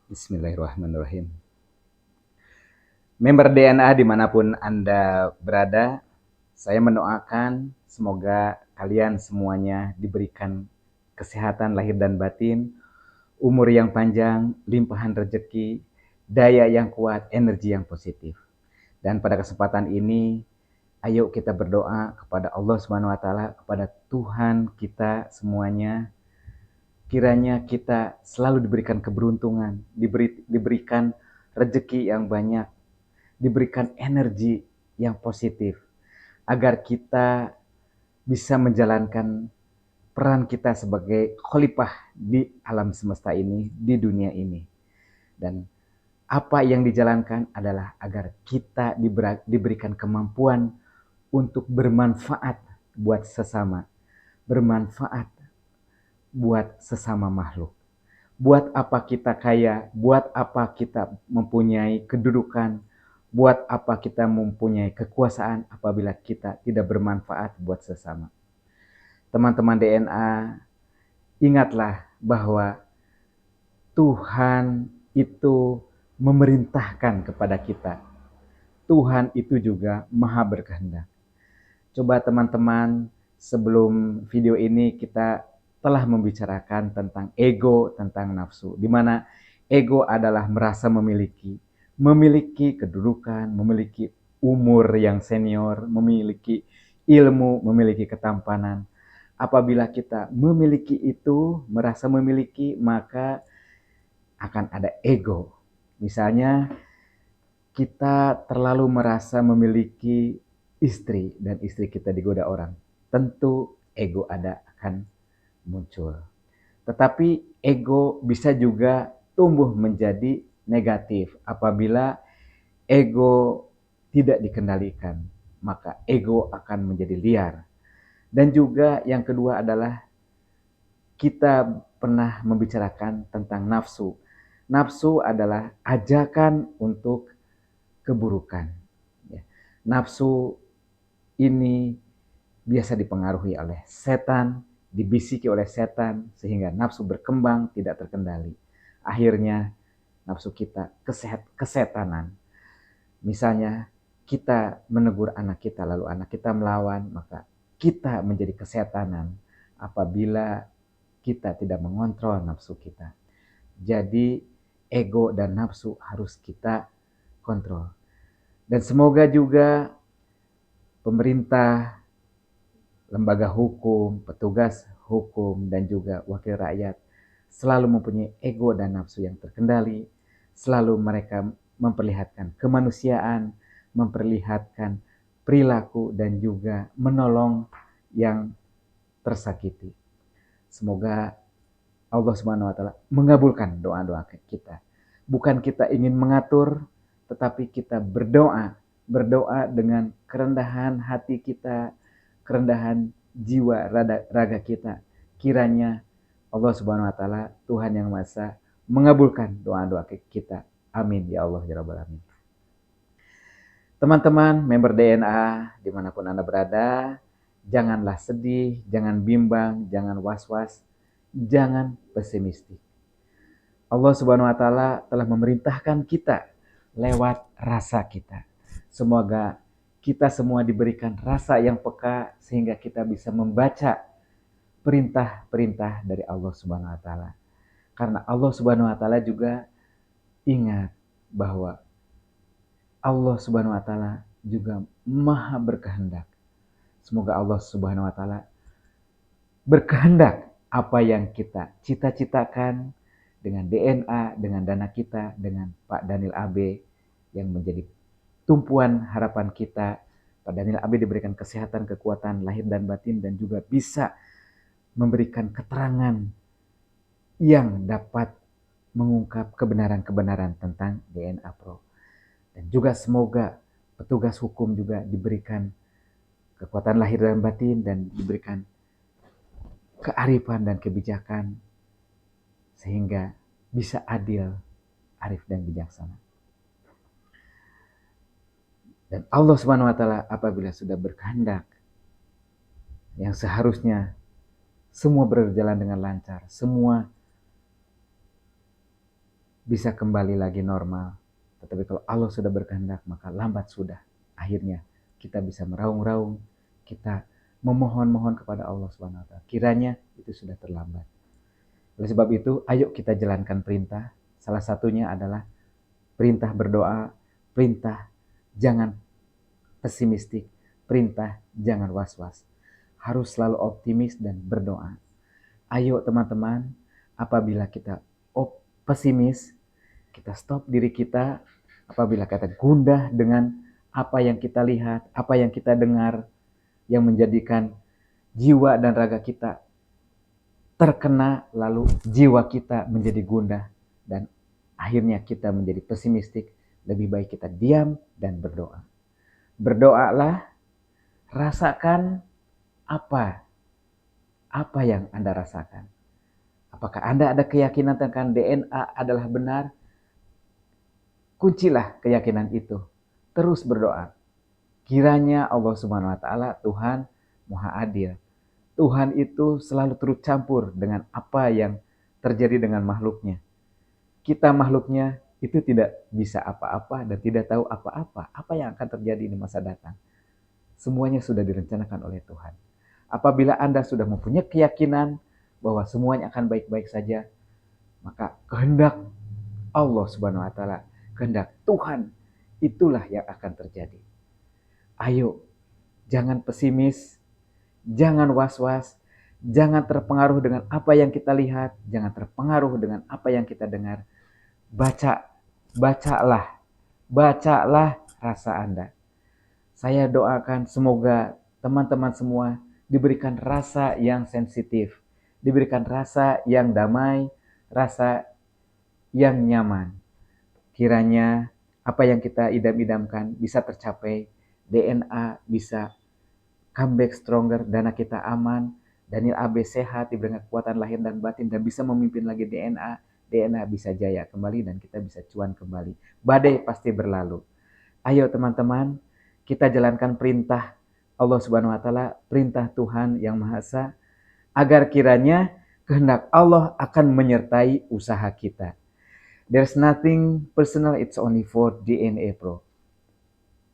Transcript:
Bismillahirrahmanirrahim. Member DNA dimanapun Anda berada, saya mendoakan semoga kalian semuanya diberikan kesehatan lahir dan batin, umur yang panjang, limpahan rezeki, daya yang kuat, energi yang positif. Dan pada kesempatan ini, ayo kita berdoa kepada Allah Subhanahu wa taala, kepada Tuhan kita semuanya. Kiranya kita selalu diberikan keberuntungan, diberikan rezeki yang banyak, diberikan energi yang positif, agar kita bisa menjalankan peran kita sebagai khalifah di alam semesta ini, di dunia ini. Dan apa yang dijalankan adalah agar kita diberikan kemampuan untuk bermanfaat buat sesama, bermanfaat buat sesama makhluk. Buat apa kita kaya, buat apa kita mempunyai kedudukan, buat apa kita mempunyai kekuasaan apabila kita tidak bermanfaat buat sesama. Teman-teman DNA, ingatlah bahwa Tuhan itu memerintahkan kepada kita. Tuhan itu juga maha berkehendak. Coba teman-teman, sebelum video ini kita telah membicarakan tentang ego, tentang nafsu, di mana ego adalah merasa memiliki kedudukan, memiliki umur yang senior, memiliki ilmu, memiliki ketampanan. Apabila kita memiliki itu, merasa memiliki, maka akan ada ego. Misalnya kita terlalu merasa memiliki istri dan istri kita digoda orang, tentu ego ada akan muncul. Tetapi ego bisa juga tumbuh menjadi negatif apabila ego tidak dikendalikan, maka ego akan menjadi liar. Dan juga yang kedua adalah kita pernah membicarakan tentang nafsu. Nafsu adalah ajakan untuk keburukan. Nafsu ini biasa dipengaruhi oleh setan, dibisiki oleh setan, sehingga nafsu berkembang tidak terkendali. Akhirnya nafsu kita kesetanan. Misalnya kita menegur anak kita, lalu anak kita melawan, maka kita menjadi kesetanan apabila kita tidak mengontrol nafsu kita. Jadi ego dan nafsu harus kita kontrol. Dan semoga juga pemerintah, lembaga hukum, petugas hukum, dan juga wakil rakyat selalu mempunyai ego dan nafsu yang terkendali. Selalu mereka memperlihatkan kemanusiaan, memperlihatkan perilaku, dan juga menolong yang tersakiti. Semoga Allah Subhanahu wa taala mengabulkan doa-doa kita. Bukan kita ingin mengatur, tetapi kita berdoa dengan kerendahan hati kita, kerendahan jiwa raga kita. Kiranya Allah Subhanahu wa taala, Tuhan yang Maha Esa, mengabulkan doa-doa kita. Amin ya Allah ya rabbal alamin. Teman-teman member DNA dimanapun Anda berada, janganlah sedih, jangan bimbang, jangan was-was, jangan pesimistik. Allah Subhanahu wa taala telah memerintahkan kita lewat rasa kita. Semoga kita semua diberikan rasa yang peka sehingga kita bisa membaca perintah-perintah dari Allah Subhanahu wa taala. Karena Allah Subhanahu wa taala juga ingat bahwa Allah Subhanahu wa taala juga maha berkehendak. Semoga Allah Subhanahu wa taala berkehendak apa yang kita cita-citakan dengan DNA, dengan dana kita, dengan Pak Daniel AB yang menjadi tumpuan harapan kita. Pak Daniel AB diberikan kesehatan, kekuatan lahir dan batin, dan juga bisa memberikan keterangan yang dapat mengungkap kebenaran-kebenaran tentang DNA Pro. Dan juga semoga petugas hukum juga diberikan kekuatan lahir dan batin dan diberikan kearifan dan kebijakan sehingga bisa adil, arif dan bijaksana. Dan Allah Subhanahu wa taala apabila sudah berkehendak yang seharusnya semua berjalan dengan lancar, semua bisa kembali lagi normal. Tetapi kalau Allah sudah berkehendak, maka lambat sudah. Akhirnya kita bisa meraung-raung, kita memohon-mohon kepada Allah Subhanahu wa taala. Kiranya itu sudah terlambat. Oleh sebab itu, ayo kita jalankan perintah. Salah satunya adalah perintah berdoa, perintah jangan pesimistik, perintah jangan was-was. Harus selalu optimis dan berdoa. Ayo teman-teman, apabila kita pesimis, kita stop diri kita. Apabila kita gundah dengan apa yang kita lihat, apa yang kita dengar, yang menjadikan jiwa dan raga kita terkena, lalu jiwa kita menjadi gundah, dan akhirnya kita menjadi pesimistik. Lebih baik kita diam dan berdoa. Berdoalah, rasakan apa yang Anda rasakan. Apakah Anda ada keyakinan tentang DNA adalah benar? Kuncilah keyakinan itu. Terus berdoa. Kiranya Allah Subhanahu wa taala, Tuhan Maha Adil. Tuhan itu selalu turut campur dengan apa yang terjadi dengan makhluknya. Kita makhluknya itu tidak bisa apa-apa dan tidak tahu apa-apa. Apa yang akan terjadi di masa datang. Semuanya sudah direncanakan oleh Tuhan. Apabila Anda sudah mempunyai keyakinan bahwa semuanya akan baik-baik saja, maka kehendak Allah Subhanahu wa taala, kehendak Tuhan, itulah yang akan terjadi. Ayo, jangan pesimis, jangan was-was, jangan terpengaruh dengan apa yang kita lihat, jangan terpengaruh dengan apa yang kita dengar. Bacalah rasa Anda. Saya doakan semoga teman-teman semua diberikan rasa yang sensitif, diberikan rasa yang damai, rasa yang nyaman. Kiranya apa yang kita idam-idamkan bisa tercapai, DNA bisa comeback stronger, dana kita aman, Daniel AB sehat, diberikan kekuatan lahir dan batin, dan bisa memimpin lagi DNA bisa jaya kembali, dan kita bisa cuan kembali. Badai pasti berlalu. Ayo teman-teman, kita jalankan perintah Allah Subhanahu wa taala, perintah Tuhan yang Maha Esa, agar kiranya kehendak Allah akan menyertai usaha kita. There's nothing personal, it's only for DNA Pro.